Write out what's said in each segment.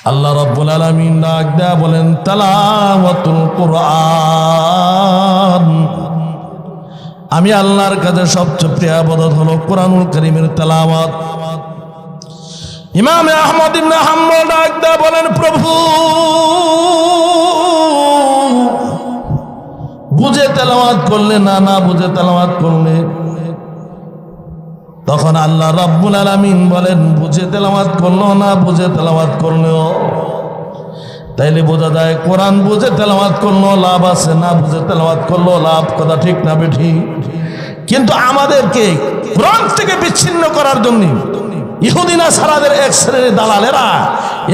আল্লাহ রাব্বুল আলামিন ডাক দেয়া বলেন তিলাওয়াতুল কুরআন। আমি আল্লাহর কাছে সবচেয়ে প্রিয় ইবাদত হলো কোরআনুল কারীমের তেলাওয়াত। ইমাম আহমদ ইবনে হাম্বল ডাক দেয়া বলেন প্রভু বুঝে তেলাওয়াত করলে না বুঝে তেলাওয়াত করলে? তখন আল্লাহ রাব্বুল আলামিন বলেন বুঝে তেলাওয়াত করলো না বুঝে তেলাওয়াত করলেও তাইলে বোঝা যায় কোরআন বুঝে তেলাওয়াত করলো লাভ আছে, না বুঝে তেলাওয়াত করলো লাভ। কথা ঠিক না বেঠিক? কিন্তু আমাদেরকে কোরআন থেকে বিচ্ছিন্ন করার জন্য ইহুদি নাসারাদের এক শ্রেণীর দালালেরা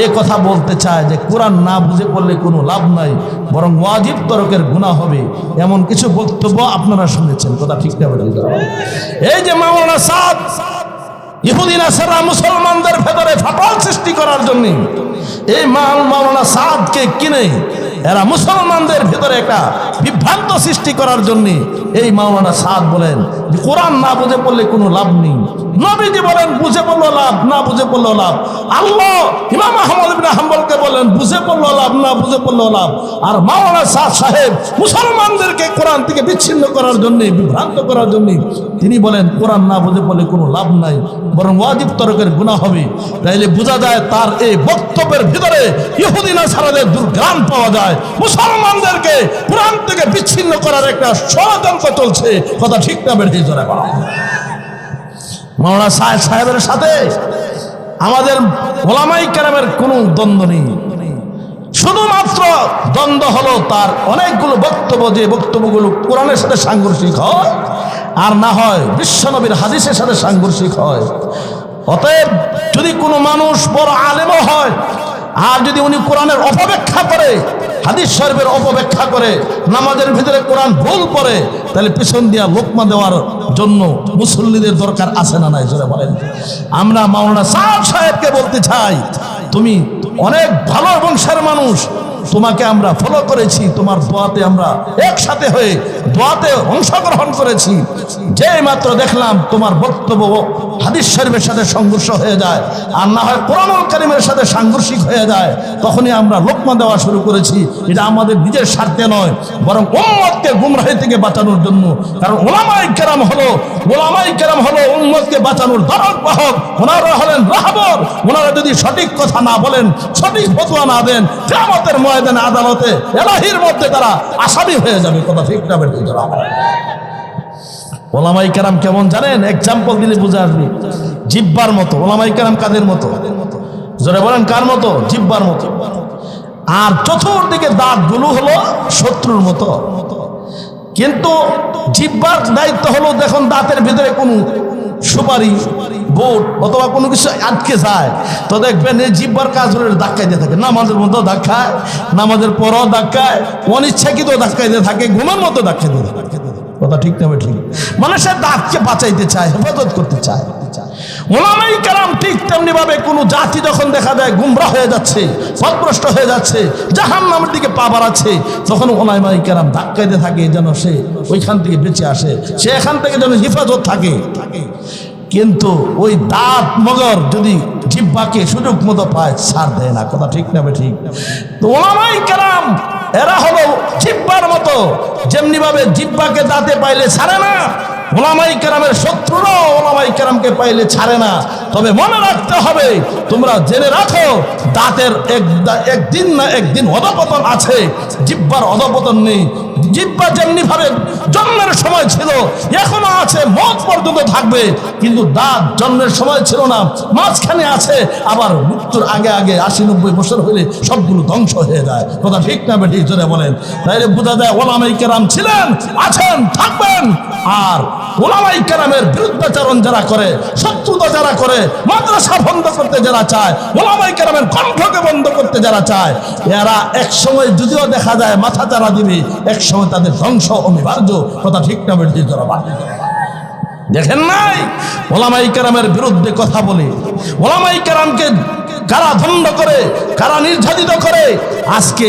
এই কথা বলতে চায় যে কোরআন না বুঝে পড়লে কোনো লাভ নাই, বরং ওয়াজিব তরকের গুনাহ হবে। এমন কিছু বক্তব্য আপনারা শুনেছেন। কথা ঠিক না বেঠিক? এই যে মাওলানা সাদ ইহুদি নাসারা মুসলমানদের ভেতরে ফাটল সৃষ্টি করার জন্য এই মাওলানা সাদকে কিনে এরা মুসলমানদের ভেতরে একটা বিভ্রান্ত সৃষ্টি করার জন্য এই মাওলানা সাদ বলেন যে কোরআন না বুঝে পড়লে কোনো লাভ নেই। নবীজি বলেন বুঝে পড়লো লাভ, না বুঝে পড়লো লাভ। আল্লাহ ইমাম আহমদ ইবনে হাম্বলকে বলেন বুঝে পড়লো লাভ, না বুঝে পড়লো লাভ। আর মাওলানা সাদ সাহেব মুসলমানদেরকে কোরআন থেকে বিচ্ছিন্ন করার জন্য, বিভ্রান্ত করার জন্য তিনি বলেন কোরআন না বুঝে পড়লে কোনো লাভ নাই, বরং ওয়াজিব তরকের গুনাহ হবে। তাইলে বোঝা যায় তার এই বক্তব্যের ভিতরে ইহুদি নাসারাদের দুর্ঘ্রাণ পাওয়া যায়। মুসলমানদেরকে কোরআন থেকে বিচ্ছিন্ন করার একটা ষড়যন্ত্র চলছে। কথা ঠিক না বেঠিক? জোরে বলো। মাওলানা সাহেবের সাথে আমাদের ওলামায়ে কেরামের কোনো দ্বন্দ্ব নেই, শুধুমাত্র দ্বন্দ্ব হলো তার অনেকগুলো বক্তব্য, যে বক্তব্যগুলো কোরআনের সাথে সাংঘর্ষিক হয় আর না হয় বিশ্বনবীর হাদিসের সাথে সাংঘর্ষিক হয়। অতএব যদি কোনো মানুষ বড় আলেমও হয় আর যদি উনি কোরআনের অপব্যাখ্যা করে, হাদিস শরীফের অপব্যাখ্যা করে, নামাজের ভিতরে কোরআন ভুল পড়ে, তাহলে পিছন দিয়া লোকমা দেওয়ার জন্য মুসল্লিদের দরকার আছে না নাই? জোরে বলেন। আমরা মাওলানা সাদ সাহেবকে বলতে চাই তুমি অনেক ভালো বংশের মানুষ, তোমাকে আমরা ফলো করেছি, তোমার দোয়াতে আমরা একসাথে হয়ে দোয়াতে অংশগ্রহণ করেছি। যেই মাত্র দেখলাম তোমার বক্তব্য হাদিস শরীফের সাথে সংঘর্ষ হয়ে যায় আর না হয় কোরআনুল কারীমের সাথে সাংঘর্ষিক হয়ে যায়, তখনই আমরা লোকমা দেওয়া শুরু করেছি। এটা আমাদের নিজের স্বার্থে নয়, বরং উম্মতকে গুমরাহি থেকে বাঁচানোর জন্য। কারণ ওলামায়ে কেরাম হলো উম্মতকে বাঁচানোর ধারক বাহক। ওনারা হলেন রাহবর। ওনারা যদি সঠিক কথা না বলেন, সঠিক ফতোয়া না দেন, কিয়ামতের ময়দানে আদালতে এলাহির মধ্যে তারা আসামি হয়ে যাবে। কথা ঠিক না বেঠিক? ওলামায়ে কেরাম কেমন জানেন? এক্সাম্পল দিলে বুঝে আসবে। জিহ্বার মতো। ওলামায়ে কেরাম কাদের মতো? জোরে বলেন কার মতো? জিহ্বার মতো। আর চতুর্দিকে দাঁতগুলো হলো শত্রুর মতো। কিন্তু জিহ্বার দায়িত্ব হলো, দেখুন দাঁতের ভিতরে কোনো সুপারি, বোট অথবা কোনো কিছু আটকে যায় তো দেখবেন এই জিহ্বার কাজ হলে ধাক্কাই দিয়ে থাকে। নামাজের মধ্যেও ধাক্কায়, নামাজের পরও ধাক্কায়, অনিচ্ছাকৃত ধাক্কাই দিয়ে থাকে, ঘুমের মতো ধাক্কাই দিয়ে থাকে। কথা ঠিক না ঠিক? মানুষের দাঁতকে বাঁচাইতে চায়, হেফাজত করতে চায়। ওলামায়ে কেরাম ঠিক তেমনি ভাবে কোনো জাতি যখন দেখা যায় গুমরাহ হয়ে যাচ্ছে, পথভ্রষ্ট হয়ে যাচ্ছে, জাহান্নামের দিকে পা বাড়াচ্ছে, তখন ওলামায়ে কেরাম ধাক্কাইতে থাকে যেন সে ওইখান থেকে বেঁচে আসে, সে এখান থেকে যেন হেফাজত থাকে। কিন্তু ওই দাঁত মগর যদি জিহ্বাকে সুযোগ মতো পায়, ছাড় দেয় না। কথা ঠিক না ঠিক? তো ওলামায়ে কেরাম এরা হলো জিহ্বার মতো, যেমনি ভাবে জিহ্বাকে দাঁতে পাইলে ছাড়ে না, ওলামায়ে কেরামের শত্রুরাও ওলামায়ে কেরামকে পাইলে ছাড়ে না। তবে মনে রাখতে হবে, তোমরা জেনে রাখো, দাঁতের একদিন না একদিন অধপতন আছে, জিহ্বার অধপতন নেই। জিহ্বা যেমনি ভাবে জন্মের সময় ছিল, এখনো আছে, মওত পর্যন্ত থাকবে। কিন্তু দাঁত জন্মের সময় ছিল না, মাঝখানে আছে, আবার মৃত্যুর আগে 80-90 বছর হইলে সবগুলো ধ্বংস হয়ে যায়। কথা ঠিক না বেঠিক? জোরে বলেন। তাইলে বোঝা যায় ওলামায়ে কেরাম ছিলেন, আছেন, থাকবেন। আর ওলামায়ে কেরামের বিরুদ্ধাচরণ যারা করে, শত্রুতা যারা করে, মাদ্রাসা বন্ধ করতে যারা চায়, ওলামায়ে কেরামের কণ্ঠকে বন্ধ করতে যারা চায়, এরা এক সময় যদিও দেখা যায় মাথা চারা দিবে, এক সময় তাদের ধ্বংস অনিবার্য। কথা ঠিক না বেঠিক? দেখেন নাই ওলামায়ে কেরামের বিরুদ্ধে কথা বলে, ওলামায়ে কেরামকে কারা দণ্ড করে, কারা নির্যাতিত করে, আজকে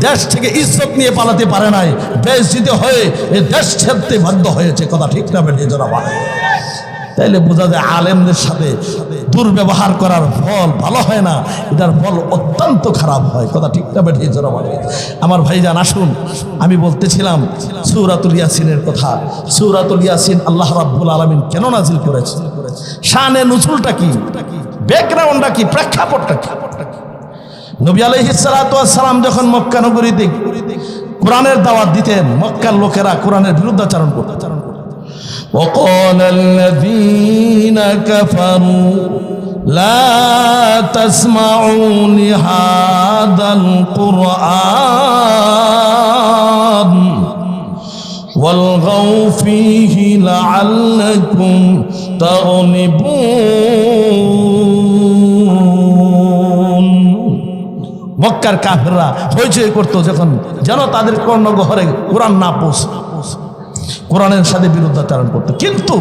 দেশ থেকে ইজ্জত নিয়ে পালাতে পারে নাই, বেইজ্জত হয়ে এই দেশ ছেড়তে বাধ্য হয়েছে। কথা ঠিক না বেঠিক? তাইলে বোঝা যায় আলেমদের সাথে দুর্ব্যবহার করার ফল ভালো হয় না, এটার ফল অত্যন্ত খারাপ হয়। কথা ঠিক না বেঠিক? আমার ভাইজান আসুন, আমি বলতেছিলাম সূরাতুল ইয়াসিনের কথা। সূরাতুল ইয়াসিন আল্লাহ রাব্বুল আলামিন কেন নাজিল করেছে? শানে নুজুলটা কি, ব্যাকগ্রাউন্ডটা কি, প্রেক্ষাপটটা কি? নবী আলাইহিস সালাতু ওয়াস সালাম যখন মক্কা নগরীতে কোরআনের দাওয়াত দিতেন, মক্কার লোকেরা কোরআনের বিরুদ্ধাচরণ করত। وقال الذين كفروا لا تسمعوا لهذا القرآن والغوا فيه لعلكم تغلبون। মক্কার কাফেররা হইচই করতো যখন যেন তাদের কর্ণগহরে কোরআন না পৌঁছে, কোরআনের সাথে বিরুদ্ধাচরণ করতো। কিন্তু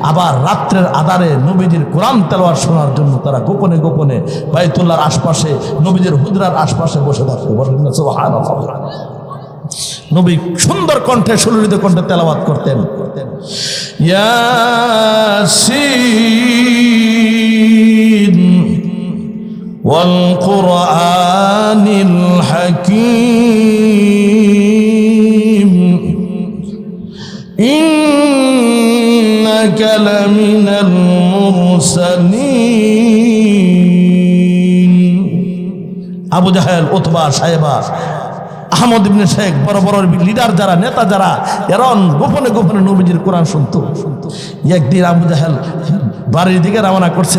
আবার রাত্রের আধারে নবীজির কোরআন তেলাওয়াত শোনার জন্য তারা গোপনে গোপনে বাইতুল্লাহর আশপাশে, নবীজির হুজরার আশপাশে বসে থাকতো। সুবহানাল্লাহ। নবী সুন্দর কণ্ঠে, সুললিত কণ্ঠে তেলাওয়াত করতেন। ইয়াসিন ওয়াল কুরআনিল হাকীম ইন্নাকা লামিনাল মুরসালিন। আবু জাহেল, উতবা, সাইবা, আহমদ ইবনে শেখ, বড় বড় লিডার যারা, নেতা যারা, এরা গোপনে গোপনে নবীজির কোরআন শুনতো। একদিন আবু জাহেল বাড়ির দিকে রওনা করছে,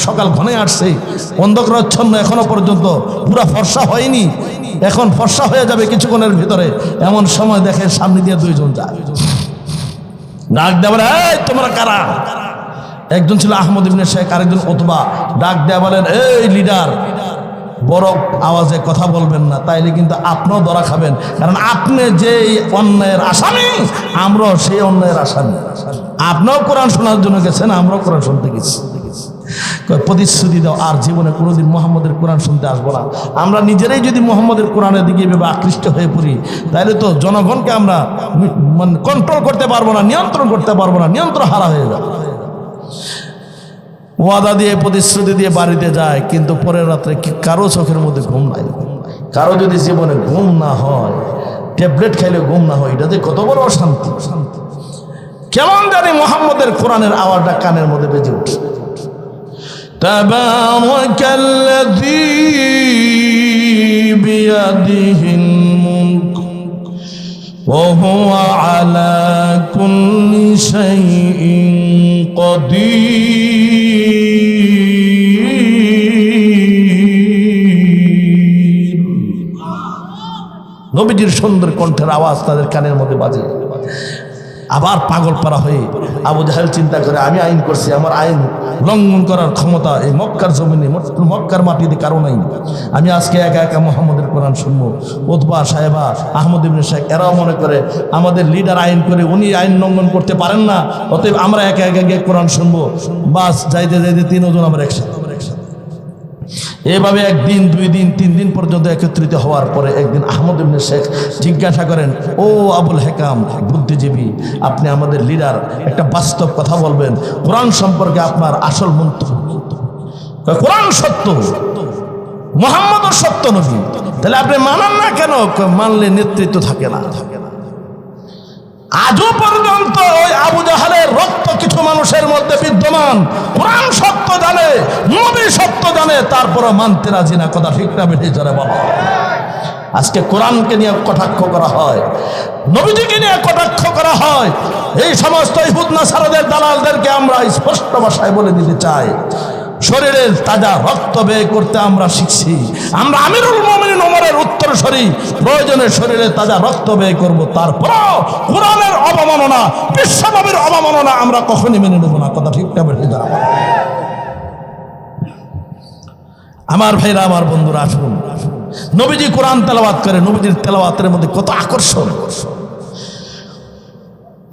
সকাল ঘনে আসছে, অন্ধকারাচ্ছন্ন, এখনো পর্যন্ত পুরা ফর্সা হয়নি, এখন ফর্সা হয়ে যাবে কিছুক্ষণের ভিতরে। এমন সময় দেখে সামনে দিয়ে দুইজন যায়, ডাক দেয়া বলে, এই তোমরা কারা? একজন ছিল আহমদ ইবনে শেখ, আরেকজন উতবা। ডাক দেয়া বলেন, এই লিডার, বড় আওয়াজে কথা বলবেন না, তাইলে কিন্তু আপনিও ধরা খাবেন, কারণ আপনি যে অন্যায়ের আসামি, আমরাও সেই অন্যায়ের আসামি। আপনিও কোরআন শোনার জন্য গেছেন, আমরাও কোরআন শুনতে গেছি। প্রতিশ্রুতি দাও আর জীবনে কোনোদিন মুহাম্মদের কোরআন শুনতে আসবো না। আমরা নিজেরাই যদি মুহাম্মদের কোরআনের দিকে এভাবে আকৃষ্ট হয়ে পড়ি, তাহলে তো জনগণকে আমরা কন্ট্রোল করতে পারবো না, নিয়ন্ত্রণ করতে পারবো না, নিয়ন্ত্রণ হারা হয়ে যাবে। ওয়াদা দিয়ে, প্রতিশ্রুতি দিয়ে বাড়িতে যায়, কিন্তু পরের রাত্রে কারো চোখের মধ্যে ঘুম নাই। কারো যদি জীবনে ঘুম না হয়, ট্যাবলেট খাইলে ঘুম না হয়, এটা যে কত বড় অশান্তি। কেমন জানি মুহাম্মদের কোরআনের আওয়াজটা কানের মধ্যে বেজে উঠে। তাবারাকাল্লাযী বিয়াদিহিল মুলক ওয়া হুয়া আলা কুল্লি শাইইন কাদির। নবীজির সুন্দর কণ্ঠের আওয়াজ তাদের কানের মধ্যে বাজে। আবার পাগল পারা হয়ে আবু জাহেল চিন্তা করে, আমি আইন করছি, আমার আইন লঙ্ঘন করার ক্ষমতা এই মক্কার জমিনে, মক্কার মাটিতে কারো নাই। আমি আজকে একা একা মুহাম্মদের কোরআন শুনবো। উতবা, সাহেবা, আহমদ ইবনে শেখ এরাও মনে করে আমাদের লিডার আইন করে, উনি আইন লঙ্ঘন করতে পারেন না, অতএব আমরা একা একা গিয়ে কোরআন শুনবো। বাস যাইতে যাইতে তিনজন আমরা একসাথে। এভাবে একদিন, 2 দিন, 3 দিন পর্যন্ত একত্রিত হওয়ার পরে একদিন আহমদ ইবনে শেখ জিজ্ঞাসা করেন, ও আবুল হেকাম, বুদ্ধিজীবী, আপনি আমাদের লিডার, একটা বাস্তব কথা বলবেন, কোরআন সম্পর্কে আপনার আসল মন্তব্য। কোরআন সত্য, মুহাম্মদও সত্য নবী, তাহলে আপনি মানেন না কেন? মানলে নেতৃত্ব থাকে না। আজও পর্যন্ত ওই আবু জাহেলের রক্ত কিছু মানুষের মধ্যে বিদ্যমান। কোরআন সত্য জানে, নবী সত্য জানে, তারপরও মানতে রাজি না। কথা ঠিক না বেঠিক? যারা বাবা, আজকে কোরআনকে নিয়ে কটাক্ষ করা হয়, নবীজিকে নিয়ে কটাক্ষ করা হয়। এই সমস্ত ইহুদ নাসারাদের দালালদেরকে আমরা স্পষ্ট ভাষায় বলে দিতে চাই, শরীরের তাজা রক্ত ব্যয় করতে আমরা শিখছি। আমরা আমিরুল মুমিনিন ওমরের উত্তরসূরি, প্রয়োজনে শরীরে তাজা রক্ত ব্যয় করব, তারপরও কোরআনের অবমাননা, বিশ্বনবীর অবমাননা আমরা কখনই মেনে নেব না। কথা ঠিক না বেঠিক? আমার ভাইরা, আমার বন্ধুরা, আসুন, নবীজি কোরআন তেলাওয়াত করে, নবীজির তেলাওয়াতের মধ্যে কত আকর্ষণ।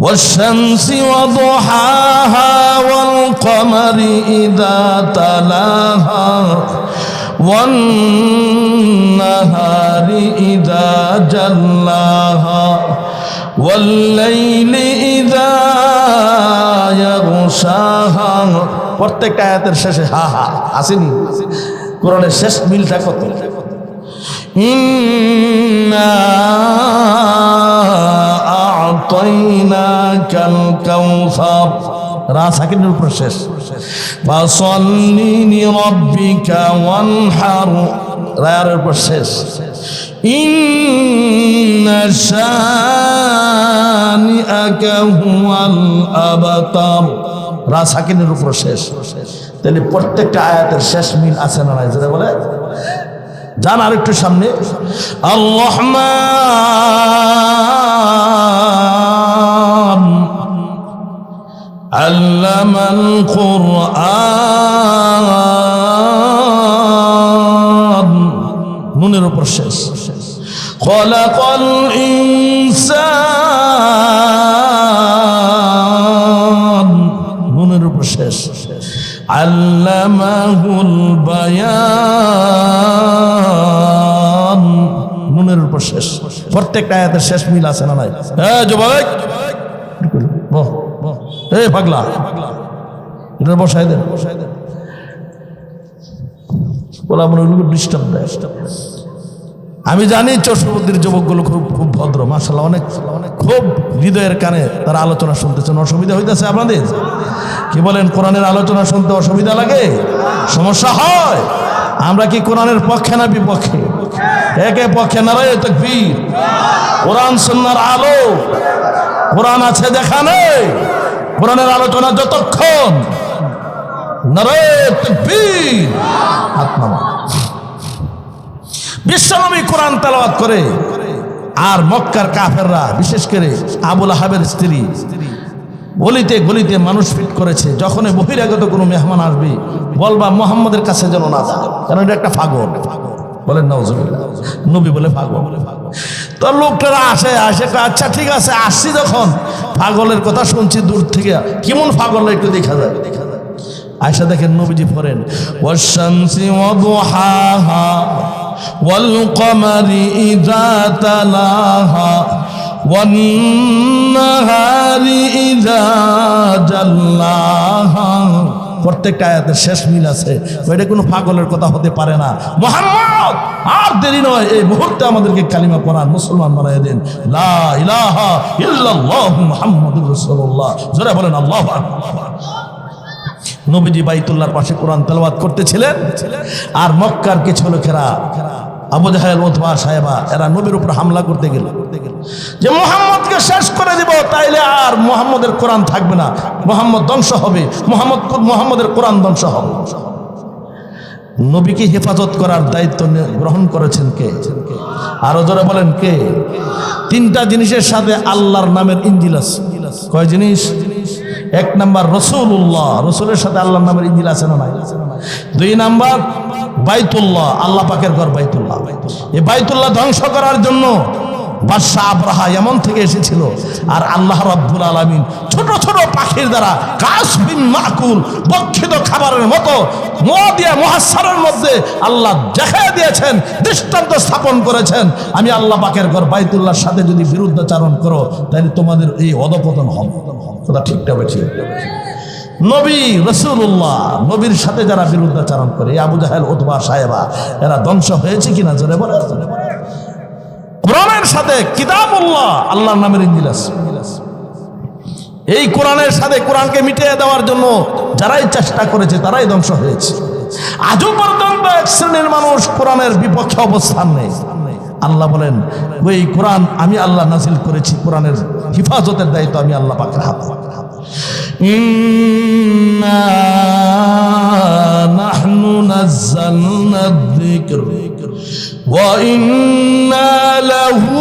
والشمس وضحاها والقمر إذا تلاها والنهار إذا جلاها والليل إذا প্রত্যেকটা আয়াতের শেষে হা হা আসেনি? কোরআনের শেষ মিলটা কত? ইন্না আ'তাইনাকাল কাউসার, রা সাকিনের উপর শেষ। ফাসাল্লি লিরাব্বিকা ওয়ানহার, রায়ের উপর শেষ। ইন্না শানিআকা হুয়াল আবতার, রা সাকিনের উপর শেষ। তাহলে প্রত্যেকটা আয়াতের শেষ মিল আছে না নাই? যেটা বলে যান আর একটু সামনে, আল্লাহমান আল্লামাল কুরআন, নুনের উপর শেষ। খলাকাল ইনসান, নুনের উপর শেষ। আল্লামাহুল বায়ান, নুনের উপর শেষ। প্রত্যেকটা আয়াতের শেষ মিল আছে না নাই? যুবক এই পাগলা, এটা বসাই দেন, বলা মনে ডিস্টার্ব দেয়। আমি জানি চৌষট্টির যুবকগুলো খুব খুব ভদ্র, মাশাআল্লাহ, অনেক খুব হৃদয়ের কানে তারা আলোচনা শুনতেছেন। অসুবিধা হইতেছে আপনাদের? কি বলেন, কোরআনের আলোচনা শুনতে অসুবিধা লাগে, সমস্যা হয়? আমরা কি কোরআনের পক্ষে না বিপক্ষে? একে পক্ষে নারায়ে তাকবীর। কোরআন সুন্নাহর আলো, কোরআন আছে দেখা নেই। কোরআনের আলোচনা যতক্ষণ, নারায়ে তাকবীর, হাত নামা। বিশ্বনবী কোরআন তেলাওয়াত করে, আর মক্কার কাফেররা, বিশেষ করে আবু লাহাবের স্ত্রী, গলিতে গলিতে মানুষ ফিট করেছে। যখন বহিরাগত কোনো মেহমান আসবে বলবা মুহাম্মদের কাছে যেন না যায়, কারণ এটা একটা পাগল। বলেন নাউজুবিল্লাহ, নবী বলে পাগল। তো লোকটারা আসে, আচ্ছা ঠিক আছে আসছি, যখন পাগলের কথা শুনছি দূর থেকে, কেমন পাগল একটু দেখা যায়। আয়সা দেখেন নবীজি পড়েন, ওয়াশ-শামসি ওয়া দুহাহা ওয়াল কমারি ইযা তালাহা ওয়ান নাহারি ইযা জাল্লাহা। প্রত্যেকটা আয়াতের শেষ মিল আছে। ওইটা কোনো পাগলের কথা হতে পারে না। মুহাম্মদ, আর দেরি নয়, এই মুহূর্তে আমাদেরকে কালিমা পড়ান, মুসলমান বানায় দেন। লা ইলাহা ইল্লাল্লাহু মুহাম্মাদুর রাসূলুল্লাহ। জোরে বলেন আল্লাহু আকবার। নবীজি বাইতুল্লাহর পাশে কোরআন তেলাওয়াত করতেছিলেন, আর মক্কার কিছু লোকেরা, আবু জাহেল, উতবা, সাহেবা, এরা নবীর উপর হামলা করতে গেল যে মুহাম্মদকে শেষ করে দিব, তাইলে আর মুহাম্মদের কোরআন থাকবে না, মুহাম্মদ ধ্বংস হবে, মুহাম্মদের কোরআন ধ্বংস হবে। নবীকে হেফাজত করার দায়িত্ব গ্রহণ করেছেন কে? আরো জোরে বলেন কে? তিনটা জিনিসের সাথে আল্লাহর নামের ইঞ্জিল আছে। কয় জিনিস? এক নাম্বার রাসূলুল্লাহ, রাসূলের সাথে আল্লাহর নামের ইঞ্জিল আছে না নাই? দুই নাম্বার বাইতুল্লাহ, আল্লাহ পাকের ঘর বাইতুল্লাহ। এই বাইতুল্লাহ ধ্বংস করার জন্য বাদশাহ আবরাহা এমন থেকে এসেছিল, আর আল্লাহ রাব্বুল আলামিন ছোট ছোট পাখির দ্বারা কাসবিন মাকুল, বক্ষিত খাবারের মতো মুআদিয়া মুহাসসারের মধ্যে আল্লাহ দেখায় দিয়েছেন, দৃষ্টান্ত স্থাপন করেছেন। আমি আল্লাহ পাকের ঘর বাইতুল্লাহর সাথে যদি বিরুদ্ধাচারণ করো, তাহলে তোমাদের এই অধপতন হবে। কথা ঠিকটা ঠিক। নবী রাসূলুল্লাহ, নবীর সাথে যারা বিরুদ্ধাচারণ করে, আবু জাহেল, উতবা, সাহেবা, এরা ধ্বংস হয়েছে কিনা জোরে বলে? কোরআনের সাথে কিতাবুল্লাহ, আল্লাহর নামের ইঞ্জিল আছে। এই কোরআনের সাথে কোরআনকে মিটিয়ে দেওয়ার জন্য যারাই চেষ্টা করেছে তারাই ধ্বংস হয়েছে। আজও পর্যন্ত এক শ্রেণীর মানুষ কোরআনের বিপক্ষে অবস্থান নেই। আল্লাহ বলেন, ওই কোরআন আমি আল্লাহ নাজিল করেছি, কোরআনের হিফাজতের দায়িত্ব আমি আল্লাহ পাকের হাতে। ইন্না নাহনু নাযালনা যিকর ওয়া ইন্না লাহু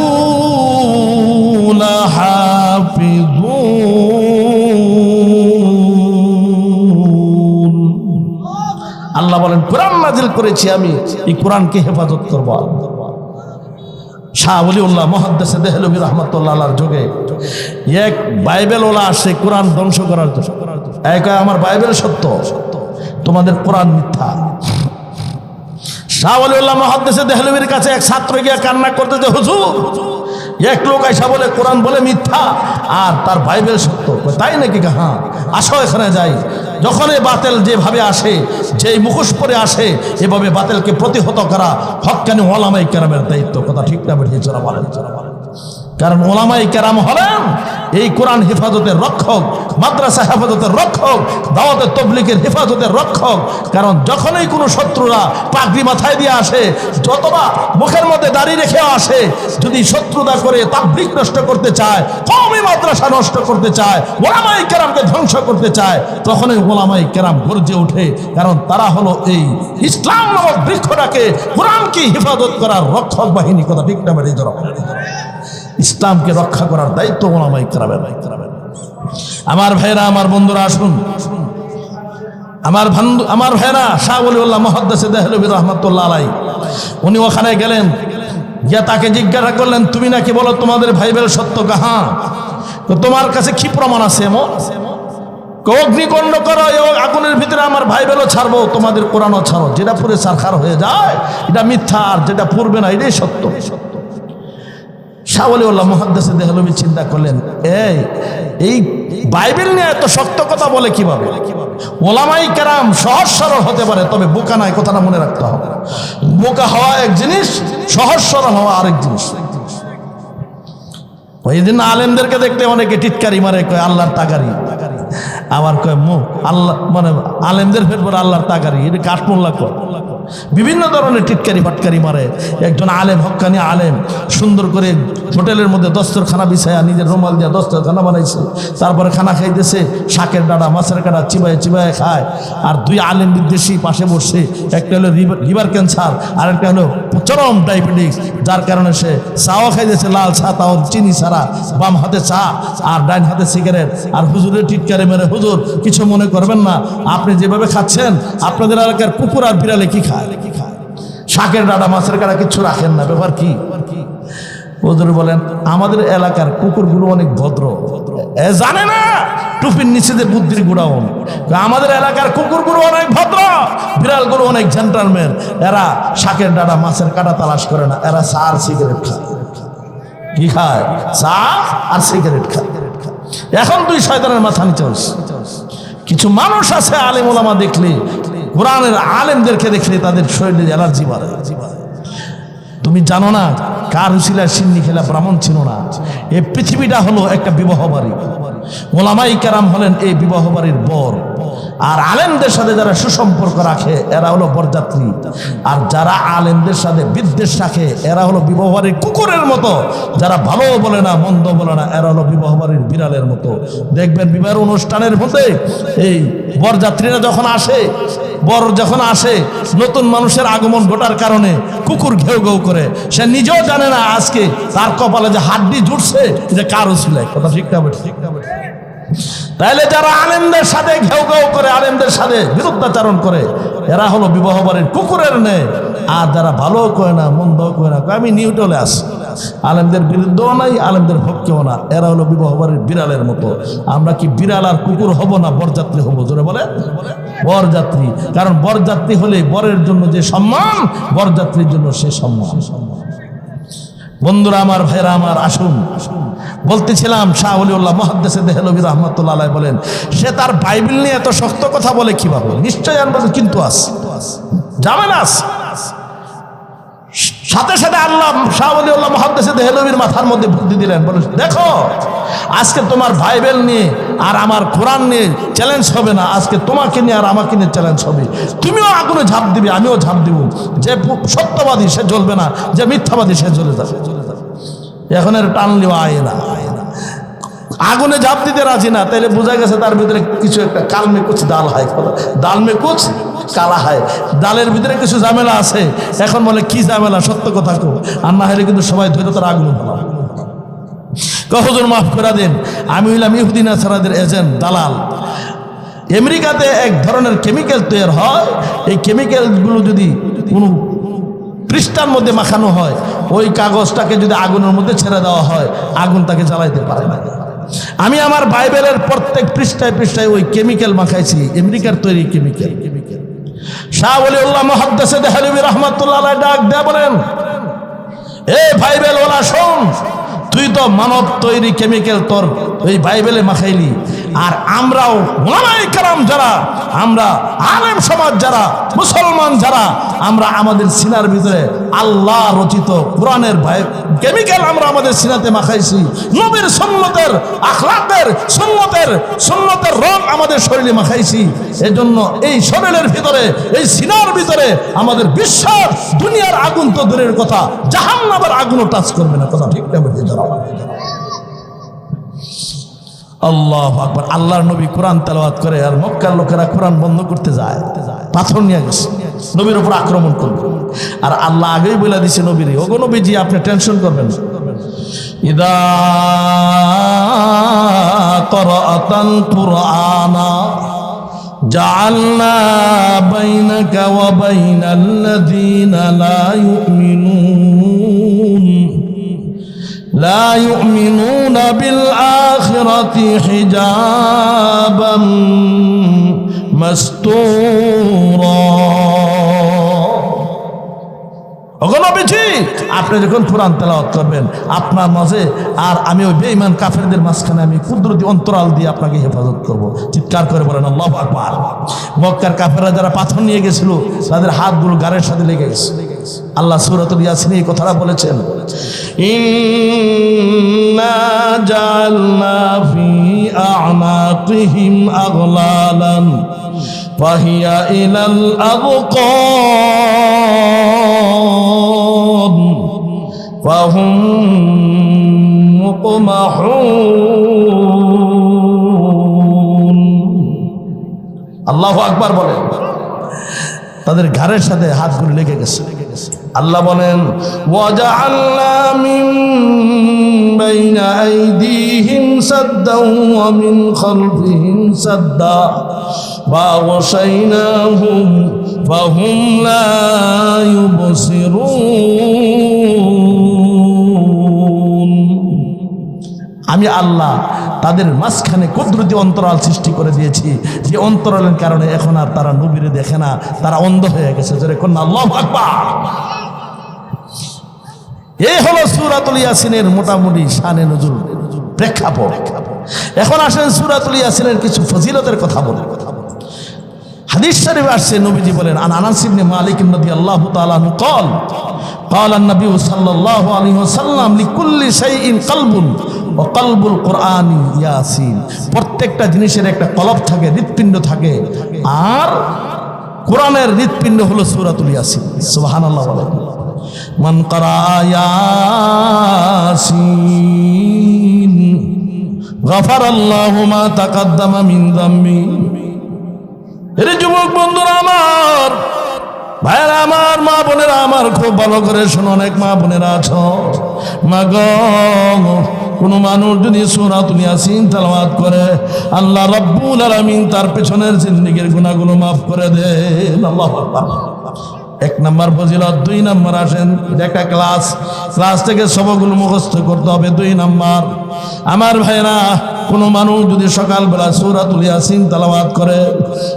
লাহাফিজুন। আল্লাহ বলেন, কোরআন নাজিল করেছি আমি, এই কোরআনকে হেফাজত করব। শাহ ওলিউল্লাহ মুহাদ্দিস দেহলভী রাহমাতুল্লাহ আলাইহির যুগে এক বাইবেল ওলা আসে কোরআন ধ্বংস করার জন্য। আমার বাইবেল সত্য, তোমাদের কোরআন মিথ্যা। শাহ ওলিউল্লাহ মুহাদ্দিস দেহলভীর কাছে এক ছাত্র গিয়ে কান্না করতে যে, হুজুর, এক লোক আইসা বলে কোরআন বলে মিথ্যা, আর তার বাইবেল সত্য। তাই নাকি? হ্যাঁ, আসো এখানে যাই। যখন এই বাতিল যেভাবে আসে, যেই মুখোশ পরে আসে, এভাবে বাতিলকে প্রতিহত করা হক্কানি ওলামায়ে কেরামের দায়িত্ব। কথা ঠিক না বেঠিক যারা বলেন? কারণ ওলামায়ে কেরাম হলেন এই কোরআন হেফাজতের রক্ষক, মাদ্রাসা হেফাজতের রক্ষক, দাওয়াতের তবলিগের হেফাজতের রক্ষক। কারণ যখনই কোনো শত্রুরা পাগড়ি মাথায় দিয়ে আসে, যতবা মুখের মধ্যে দাড়ি রেখে আসে, যদি শত্রুতা করে তাবলীগ নষ্ট করতে চায়, কওমি মাদ্রাসা নষ্ট করতে চায়, ওলামায়ে কেরামকে ধ্বংস করতে চায়, তখনই ওলামায়ে কেরাম গর্জে ওঠে। কারণ তারা হলো এই ইসলাম নামক বৃক্ষটাকে, কোরআনকে হেফাজত করার রক্ষক বাহিনী। কথা ঠিক না বেঠিক যারা বলেন? ইসলামকে রক্ষা করার দায়িত্ব ওলামায়ে কেরামের। আমার ভাইরা, আমার বন্ধুরা, আসুন আমার ভাইরা, শাহ ওলিউল্লাহ মুহাদ্দিস দেহলভী রাহমাতুল্লাহ আলাইহি, উনি ওখানে গেলেন, গিয়া তাকে জিজ্ঞাসা করলেন, তুমি নাকি বলো তোমাদের ভাইবেল সত্য কাহা, তো তোমার কাছে কি প্রমাণ আছে? এমন অগ্নিকুণ্ড করো, আগুনের ভিতরে আমার ভাইবেলও ছাড়বো, তোমাদের কোরআনও ছাড়ো। যেটা পুরে সারখার হয়ে যায় এটা মিথ্যা, আর যেটা পড়বে না এটাই সত্য। শাহ ওলিউল্লাহ মুহাদ্দিস দেহলভী চিন্তা করলেন, এই বাইবেল নিয়ে এত শক্ত কথা বলে কিভাবে? ওলামায়ে কেরাম সহজ সরল হতে পারে, তবে বোকা নাই, কথাটা মনে রাখতে হবে। বোকা হওয়া এক জিনিস, সহজ সরল হওয়া আরেক জিনিস। ওই দিন আলেমদেরকে দেখতে অনেকে টিটকারি মারে, কয় আল্লাহর তাগারি, আবার কয় আল্লাহ, মানে আলেমদের ফের পরে আল্লাহর তাগারি, এটা কাঠমোল্লা কয়, বিভিন্ন ধরনের টিটকারি ফাটকারি মারে। একজন আলেম, হক্কানি আলেম, সুন্দর করে হোটেলের মধ্যে দস্তরখানা বিছায়া নিজের রুমাল দিয়ে দস্তরখানা বানাইছে, তারপরে খানা খাইতেছে, শাকের ডাঁটা মাছের কাঁটা চিবায় চিবায় খায়। আর দুই আলেম বিদ্বেষী পাশে বসছে, একটা হলো লিভার ক্যান্সার, আর একটা হলো চরম ডায়াবেটিস, যার কারণে সে চাও খাইতেছে, লাল চা, তাও চিনি ছাড়া, বাম হাতে চা আর ডাইন হাতে সিগারেট। আর হুজুরের টিটকারি মেরে, হুজুর কিছু মনে করবেন না, আপনি যেভাবে খাচ্ছেন আপনাদের এলাকার কুকুর আর বিড়ালে কি খায়? শাকের ডাঁটা মাছের কাঁটা কিচ্ছু রাখেন না, ব্যাপার কি? হুজুর বলেন, আমাদের এলাকার কুকুরগুলো অনেক ভদ্র, জানে না টুপির নিচে যে বুদ্ধির গুড়াউন। আমাদের এলাকার কুকুরগুলো অনেক ভদ্র, বিড়ালগুলো অনেক জেন্টালম্যান, এরা শাকের ডাঁটা মাছের কাঁটা তালাশ করে না, এরা চা আর সিগারেট খায়। কি খায়? চা আর সিগারেট খায়। এখন তুই শয়তানের মাথা নিচে। কিছু মানুষ আছে আলেম ওলামা দেখলে, কোরআনের আলেমদেরকে দেখলে তাদের শরীরে অ্যালার্জি বাড়ে। তুমি জানো না কার উসিলায় সিন্নি খেলা ব্রাহ্মণ ছিল না? এই পৃথিবীটা হলো একটা বিবাহ বাড়ি। ওলামায়ে কেরাম হলেন এই বিবাহ বাড়ির বর, আর আলেমদের সাথে যারা সুসম্পর্ক রাখে এরা হলো বরযাত্রী, আর যারা আলেমদের সাথে বিদ্বেষ রাখে এরা হলো বিবাহ বাড়ির কুকুরের মতো। যারা ভালো বলে না, মন্দ বলে না, এরা হলো বিবাহ বাড়ির বিড়ালের মতো। দেখবেন বিবাহের অনুষ্ঠানের মধ্যে এই বরযাত্রীরা যখন আসে, বর যখন আসে, নতুন মানুষের আগমন ঘটার কারণে কুকুর ঘেউ ঘেউ করে, সে নিজেও জানে না আজকে তার কপালে যে হাড্ডি জুটছে যে কার উসিলায়। কথা ঠিক না? ঠিক না? তাইলে যারা আলেমদের সাথে ঘেউ ঘেউ করে, আলেমদের সাথে বিরুদ্ধাচারণ করে, এরা হলো বিবাহ বাড়ির কুকুরের ন্যায়। আর যারা ভালো কয় না, মন্দ কয় না, আমি নিউট্রালে আছি, আলেমদের বিরুদ্ধেও নাই, আলেমদের পক্ষেও না, এরা হলো বিবাহ বাড়ির বিড়ালের মতো। আমরা কি বিড়াল আর কুকুর হব না বরযাত্রী হব? জোরে বলে বরযাত্রী। কারণ বরযাত্রী হলে বরের জন্য যে সম্মান, বরযাত্রীর জন্য সে সম্মান। বন্ধুরা আমার, ভাইরা আমার, আসুন বলতেছিলাম, শাহ ওলিউল্লাহ মুহাদ্দিস দেহলভী রাহমাতুল্লাহ আলাইহি বলেন, সে তার বাইবেল নিয়ে এত শক্ত কথা বলে কিভাবে? নিশ্চয়ই আনবাজ কিন্তু আছে, জামেন আছে। সাথে সাথে আল্লাহ শাহ ওলিউল্লাহ মুহাদ্দিস দেহলভীর মাথার মধ্যে বুদ্ধি দিলেন, বলে, দেখো আজকে তোমার বাইবেল নিয়ে আর আমার কোরআন নিয়ে চ্যালেঞ্জ হবে না, আজকে তোমাকে নিয়ে আর আমাকে নিয়ে চ্যালেঞ্জ হবে। তুমিও আগুনে ঝাঁপ দিবে, আমিও ঝাঁপ দিব। যে সত্যবাদী সে জ্বলবে না, যে মিথ্যাবাদী সে জ্বলে যাবে। এখন এর টানলেও আয় না, আগুনে ঝাঁপ দিতে রাজি না, তাইলে বোঝা গেছে তার ভিতরে কিছু একটা কালমে কুচ ডাল হয়, ডাল মে কুচ কালা হয়, ডালের ভিতরে কিছু ঝামেলা আছে। এখন বলে কি ঝামেলা, সত্য কথা কো, আর না হলে কিন্তু সবাই ধরে তার আগুনে ভালো। হুজুর মাফ করে দেন, আমি হইলাম ইহুদি নাসারাদের এজেন্ট, দালাল। আমেরিকাতে এক ধরনের কেমিক্যাল তৈরি হয়, এই কেমিক্যালগুলো যদি কোনো পৃষ্ঠার মধ্যে মাখানো হয়, ওই কাগজটাকে যদি আগুনের মধ্যে ছেড়ে দেওয়া হয়, আগুন তাকে জ্বালাইতে পারে না। আমি আমার বাইবেলের প্রত্যেক পৃষ্ঠায় পৃষ্ঠায় ওই কেমিক্যাল মাখাইছি, আমেরিকার তৈরি কেমিক্যাল। শাহ ওলিউল্লাহ মুহাদ্দিস দেহলভী রাহমাতুল্লাহ আলাইহি ডাক দেয়া বলেন, এ বাইবেল ওয়ালা শোন, তুই তো মানব তৈরি কেমিক্যাল তোর এই বাইবেলে মাখাইলি। আর আমরাও ওলামায়ে কেরাম যারা, আমরা আলেম সমাজ যারা, মুসলমান যারা, আমরা আমাদের সিনার ভিতরে আল্লাহ রচিত কোরআনের কেমিক্যাল আমরা আমাদের সিনাতে মাখাইছি। নবীর সুন্নতের, আখলাকের, সুন্নতের রং আমাদের শরীরে মাখাইছি। এজন্য এই শরীরের ভিতরে, এই সিনার ভিতরে আমাদের বিশ্বাস, দুনিয়ার আগুন তো দূরের কথা, জাহান্নামের আগুনও টাচ করবে না। কথা ঠিক না? বুঝে যাও। আল্লাহু আকবার। আল্লাহর নবী কোরআন তেলাওয়াত করে, আর মক্কার লোকেরা কোরআন বন্ধ করতে যায়, পাথর নিয়ে গেছে, নবীর উপর আক্রমণ করবে। আর আল্লাহ আগেই বলে দিছে নবীরে, ওগো নবীজি আপনি টেনশন করবেন না, ইদা ক্বরাআতাল কুরআনা জাআলনা বাইনাকা ওয়া বাইনাল্লাযীনা لا يؤمنون بالآخرة حجابا مستورا। নবীজি আপনি যখন কোরআন তেলাওয়াত করবেন, আপনার মাঝে আর আমি ওই বেঈমান কাফেরদের মাঝখানে আমি কুদরতি অন্তরাল দিয়ে আপনাকে হেফাজত করব। চিৎকার করে বলেন আল্লাহু আকবার। মক্কার কাফেররা যারা পাথর নিয়ে গেছিল, তাদের হাতগুলো গাড়ির সাথে লেগে গেছে। আল্লাহ সূরাতুল ইয়াসিনে এই কথাটা বলেছেন, ইন্না জাআলনা ফি আ'নাকিহিম আগলালান ফাহিয়া ইলাল আযকান ফাহুম মুকমাহুন। আল্লাহু আকবার বলেন। তাদের ঘাড়ের সাথে হাতগুলো লেগে গেছে। আল্লাহ বলেন, ওয়াজআলনা মিন বাইনা আইদিহিম সাদ্দাও ওয়া মিন খালফিহিম সাদ্দা ওয়া আওশাইনাহুম ফাহুম লা ইউবসিরুন। আমি আল্লাহ তাদের মাঝখানে কুদরতি অন্তরাল সৃষ্টি করে দিয়েছি, যে অন্তরালের কারণে এখন আর তারা নবীরে দেখে না, তারা অন্ধ হয়ে গেছে। জোরে কোন আল্লাহু আকবার। এই হলো সূরাতুল ইয়াসিনের মোটামুটি শানে নুজুল প্রেক্ষাপট। এখন আসেন সূরাতুল ইয়াসিনের কিছু ফজিলতের কথা বলে। হাদিস শরীফে আসছে, নবীজি বলেন, আনাস ইবনে মালিক রাদিয়াল্লাহু তাআলা আনহু قال قال النبي صلى الله عليه وسلم لكل شيء قلب وقلب القرآن ইয়াসিন। প্রত্যেকটা জিনিসের একটা কলব থাকে, হৃৎপিণ্ড থাকে, আর কোরআনের হৃৎপিণ্ড হলো সূরাতুল ইয়াসিন। সুবহানাল্লাহ বলেন। মান ক্বারা ইয়াসিন গাফারাল্লাহু মা তাকাদ্দামা মিন যামবি। এরে যুবক বন্ধুরা আমার, ভাইরা আমার, মা বোনেরা আমার, খুব ভালো করে শোনো। অনেক মা বোনেরা আছো, মা গো, কোন মানুষ যদি সূরাতুল ইয়াসিন তেলাওয়াত করে, আল্লাহ রাব্বুল আলামিন তার পেছনের জিন্দেগীর গুনাহগুলো মাফ করে দেন। আল্লাহু আকবার। এক নাম্বার ফজিলত। দুই নাম্বার আসেন, এটা একটা ক্লাস থেকে সবগুলো মুখস্থ করতে হবে। দুই নাম্বার, আমার ভাইরা, কোনো মানুষ যদি সকালবেলা সূরাতুল ইয়াসিন তেলাওয়াত করে,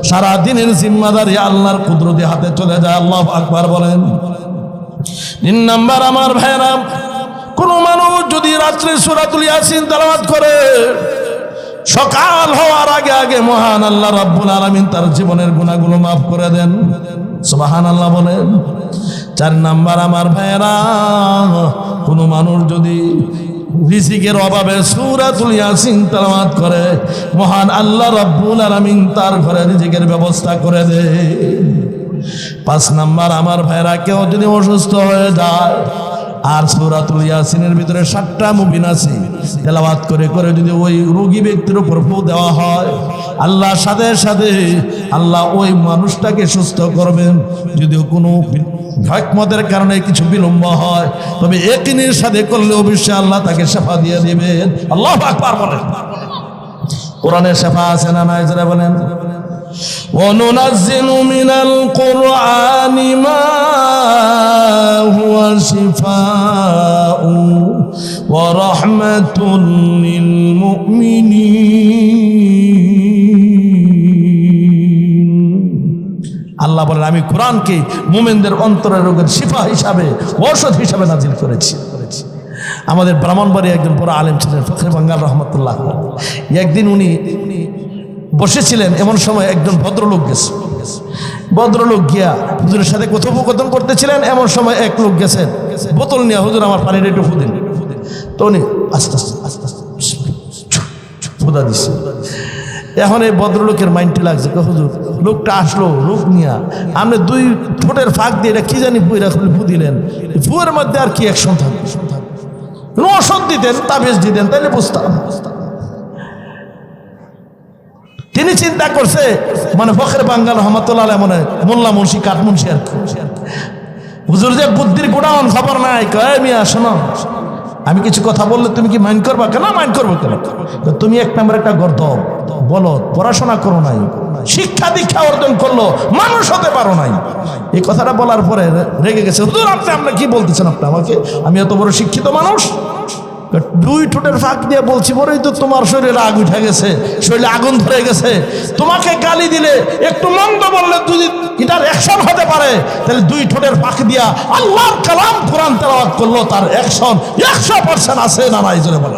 সারা দিনের জিম্মাদারি আল্লাহর কুদরতি হাতে চলে যায়। আল্লাহু আকবার বলেন। তিন নাম্বার, আমার ভাইরা, কোনো মানুষ যদি রাত্রে সূরাতুল ইয়াসিন তেলাওয়াত করে, সকাল হওয়ার আগে আগে মহান আল্লাহ রাব্বুল আলামিন তার জীবনের গুনাহগুলো মাফ করে দেন। সুবহানাল্লাহ বলেন। চার নাম্বার, আমার ভাইরা, কোনো মানুষ যদি রিজিকের অভাবে সূরাতুল ইয়াসিন তেলাওয়াত করে, মহান আল্লাহ রাব্বুল আলামিন তার ঘরে রিজিকের ব্যবস্থা করে দেন। পাঁচ নাম্বার, আমার ভাইরা, কেউ যদি অসুস্থ হয়ে যায় আর সূরাতুল ইয়াসিনের ভিতরে 7টা মুবিন আছে, তেলাওয়াত করে করে যদি ওই রোগী ব্যক্তির উপর ফু দেওয়া হয়, আল্লাহর সাথে সাথে আল্লাহ ওই মানুষটাকে সুস্থ করবেন। যদিও কোনো হিকমতের কারণে কিছু বিলম্ব হয়, তবে ইয়াকিনের সাথে করলে অবশ্যই আল্লাহ তাকে শিফা দিয়ে দিবেন। আল্লাহু আকবার বলেন। কোরআনে শিফা আছে না নাই, যারা বলেন। وَنُنَزِّلُ مِنَ الْقُرْآنِ مَا هُوَ شِفَاءٌ وَرَحْمَةٌ لِّلْمُؤْمِنِينَ। আল্লাহ বলেন, আমি কোরআনকে মুমিনদের অন্তরের রোগের শিফা হিসাবে, ঔষধ হিসাবে নাজিল করেছি। আমাদের ব্রাহ্মণবাড়ি একজন বড় আলেম ছিলেন ফখরে বাঙ্গাল রহমতুল্লাহ। একদিন উনি বসেছিলেন, এমন সময় একজন ভদ্রলোক গেছে। ভদ্রলোক গিয়া হুজুরের সাথে কথোপকথন করতেছিলেন, এমন সময় এক লোক গেছেন বোতল নিয়ে, হুজুর আমার পানির একটু ফুদিন। তো উনি আস্তে আস্তে আস্তে আস্তে ফুদা দিচ্ছে। এখন এই ভদ্রলোকের মাইন্ডে লাগছে, হুজুর লোকটা আসলো লোক নিয়া, আপনি 2 ঠোঁটের ফাঁক দিয়ে এটা কি জানি বইরা খুলে ফু দিলেন, ফুয়ের মধ্যে আর কি অ্যাকশন থাকবে? ওষুধ দিতেন, তাবিজ দিতেন, তাইলে বুঝতাম। তিনি চিন্তা করছে মানে ফখরে বাঙ্গাল রহমতুল্লাহ মনে মোল্লা মুন্সি কাঠ মুন্সি আর কি। হুজুর যে বুদ্ধির গোডাউন খবর নাই, কয় মিয়া শোনো, আমি কিছু কথা বললে তুমি কি মাইন্ড করবা? কেন মাইন্ড করবো কেন? তুমি 1 নম্বর একটা গর্দব, বলো পড়াশোনা করো নাই, শিক্ষা দীক্ষা অর্জন করলো, মানুষ হতে পারো নাই। এই কথাটা বলার পরে রেগে গেছে, হুজুর আপনি কি বলতেছেন আপনি আমাকে? আমি এত বড় শিক্ষিত মানুষ, 2 ঠোঁটের ফাঁক দিয়ে বলছি বলেই তো তোমার শরীরে আগ উঠে গেছে, শরীরে আগুন ধরে গেছে। তোমাকে গালি দিলে, একটু মন্দ বললে যদি এটার অ্যাকশন হতে পারে, তাহলে 2 ঠোঁটের ফাঁক দিয়া আল্লাহর কালাম কোরআন তেলাওয়াত করলো, তার অ্যাকশন 100% আছে না নাই? জোরে বলো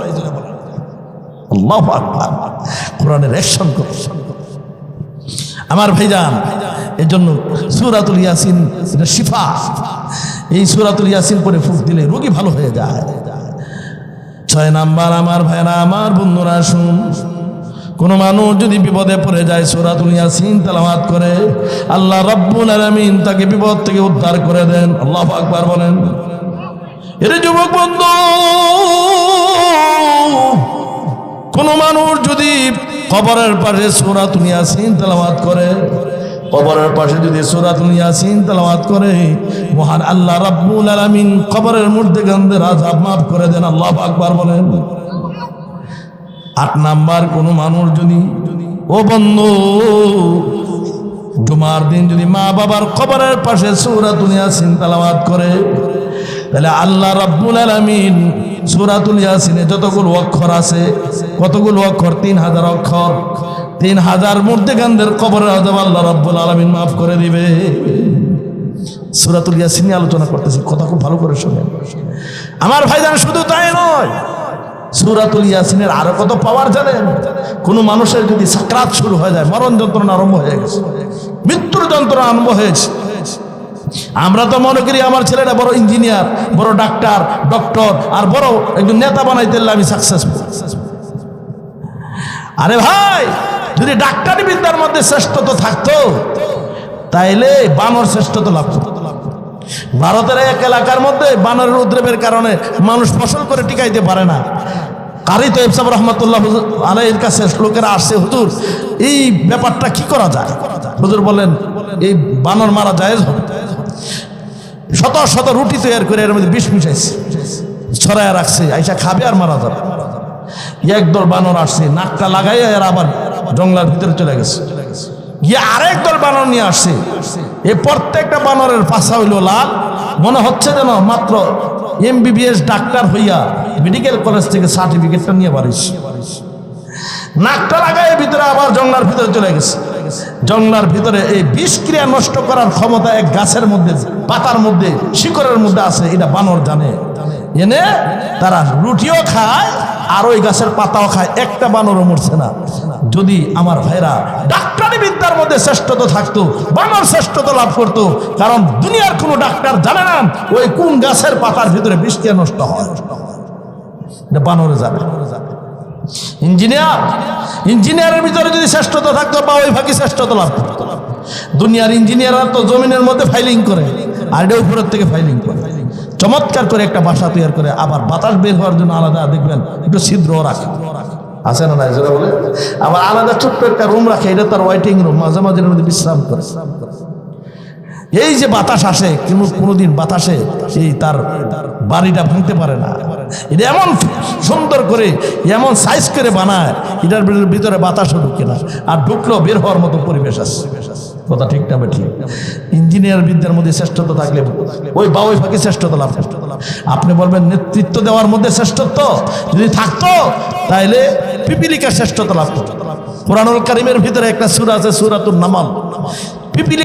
আল্লাহু আকবার। কোরআনের অ্যাকশন করছে আমার ভাইজান। এই জন্য সূরাতুল ইয়াসিন এটা শিফা। এই সূরাতুল ইয়াসিন পড়ে ফুঁক দিলে রোগী ভালো হয়ে যায়। 6 নাম্বার আমার ভাইরা, আমার বন্ধুরা শুন, কোন মানুষ যদি বিপদে পড়ে যায় সূরাতুল ইয়াসিন তেলাওয়াত করে, আল্লাহ রাব্বুল আলামিন তাকে বিপদ থেকে উদ্ধার করে দেন। আল্লাহু আকবার বলেন। এর যুবক বন্ধু, কোন মানুষ যদি কবরের পাশে সূরাতুল ইয়াসিন তেলাওয়াত করে, কবরের পাশে যদি সূরাতুল ইয়াসিন তেলাওয়াত করে, মহান আল্লাহ রাব্বুল আলামিন কবরের মধ্যে গন্ধের আযাব মাফ করে দেন। আল্লাহু আকবার বলেন। 8 নাম্বার, কোন মানুষ যদি, ও বন্ধু, জুমার দিন যদি মা বাবার কবরের পাশে সূরাতুল ইয়াসিন তেলাওয়াত করে, তাহলে আল্লাহ রাব্বুল আলামিন সূরাতুল ইয়াসিনে যতগুলো অক্ষর আছে, কতগুলো অক্ষর? 3000 অক্ষর। 3000 মূর্তিকানদের কবরের আযাব আল্লাহ রাব্বুল আলামিন মাফ করে দিবে। সূরাতুল ইয়াসিন নিয়ে আলোচনা করতেছি, কথা খুব ভালো করে শুনেন আমার ভাইজান। শুধু তাই নয়, সূরাতুল ইয়াসিনের আরো কত পাওয়ার জানেন? কোন মানুষের যদি সাকরাত শুরু হয়ে যায়, মরণ যন্ত্রণা আরম্ভ হয়ে গেছে, মৃত্যুর যন্ত্রণা আরম্ভ হয়েছে, আমরা তো মনে করি আমার ছেলেটা বড় ইঞ্জিনিয়ার, বড় ডাক্তার, ডক্টর আর বড় একজন নেতা বানাইতে আমি সাকসেসফুল। আরে ভাই, যদি ডাক্তারি বিদ্যার মধ্যে শ্রেষ্ঠত্ব থাকতো, তাইলে বানর শ্রেষ্ঠত্ব লাভ করত। ভারতের এক এলাকার মধ্যে বানরের উদ্রেকের কারণে মানুষ ফসল করে টিকাইতে পারে না। কারি তৈয়ব সাহেব রহমতুল্লাহ আলাইহির কাছে লোকেরা আসছে, হুজুর এই ব্যাপারটা কি করা যায়? হুজুর বলেন, এই বানর মারা জায়েজ হবে। শত শত রুটি তৈরি করে এর মধ্যে বিষ মিশাইছে, ছড়ায় রাখছে, আইসা খাবে আর মারা যাবে। একদল বানর আসছে, নাকটা লাগাই আর আবার জঙ্গলার ভিতরে চলে গেছে। গিয়ে আরেক দল বানর নিয়ে আসছে, এই প্রত্যেকটা বানরের পাছা হইল লাল, মনে হচ্ছে যেন মাত্র MBBS ডাক্তার হইয়া মেডিকেল কলেজ থেকে সার্টিফিকেটটা নিয়ে বাড়িস। নাকটা লাগাই ভিতরে আবার জঙ্গলার ভিতরে চলে গেছে। জঙ্গলার ভিতরে এই বিষক্রিয়া নষ্ট করার ক্ষমতা এক গাছের মধ্যে, পাতার মধ্যে, শিকড়ের মধ্যে আছে, এটা বানর জানে। এনে তারা রুটিও খায় আর ওই গাছের পাতাও খায়, একটা বানরও মরছে না। যদি আমার ভাইরা ডাক্তারি বিদ্যার মধ্যে শ্রেষ্ঠত্ব থাকতো, বানর শ্রেষ্ঠত্ব লাভ করতো। কারণ দুনিয়ার কোনো ডাক্তার জানে না ওই কোন গাছের পাতার ভিতরে বিষক্রিয়া নষ্ট হয়, এটা বানরে যাবে। ইঞ্জিনিয়ারের ভিতরে যদি শ্রেষ্ঠতা থাকতো, বা ওই ভাগে শ্রেষ্ঠতা লাভ করতো। দুনিয়ার ইঞ্জিনিয়াররা তো জমিনের মধ্যে ফাইলিং করে, আর এটা উপরের থেকে ফাইলিং করে, চমৎকার করে একটা বাসা তৈরি করে, আবার বাতাস বের হওয়ার জন্য আলাদা দেখবেন একটু ছিদ্র রাখে, আছে না নাই যেটা বলে, আবার আলাদা ছোট্ট একটা রুম রাখে, এটা তার ওয়েটিং রুম, মাঝে মাঝে মধ্যে বিশ্রাম করে। এই যে বাতাস আসে, কোনোদিন বাতাসে এই তার বাড়িটা ভাঙতে পারে না। এটা এমন সুন্দর করে, এমন সাইজ করে বানায়, এটার ভিতরে বাতাসও ঢুকে না, আর ঢুকলেও বের হওয়ার মতো পরিবেশ আছে। কথা ঠিক না ঠিক? ইঞ্জিনিয়ার বিদ্যার মধ্যে শ্রেষ্ঠত্ব থাকলে ওই বা ওই ফাঁকে শ্রেষ্ঠত্ব লাভ। আপনি বলবেন নেতৃত্ব দেওয়ার মধ্যে শ্রেষ্ঠত্ব যদি থাকতো, তাইলে পিপিলিকার শ্রেষ্ঠত্ব লাভ করতো। কোরআনুল কারীমের ভিতরে একটা সূরা আছে, সূরাতুন নামাল। পিপিলিকা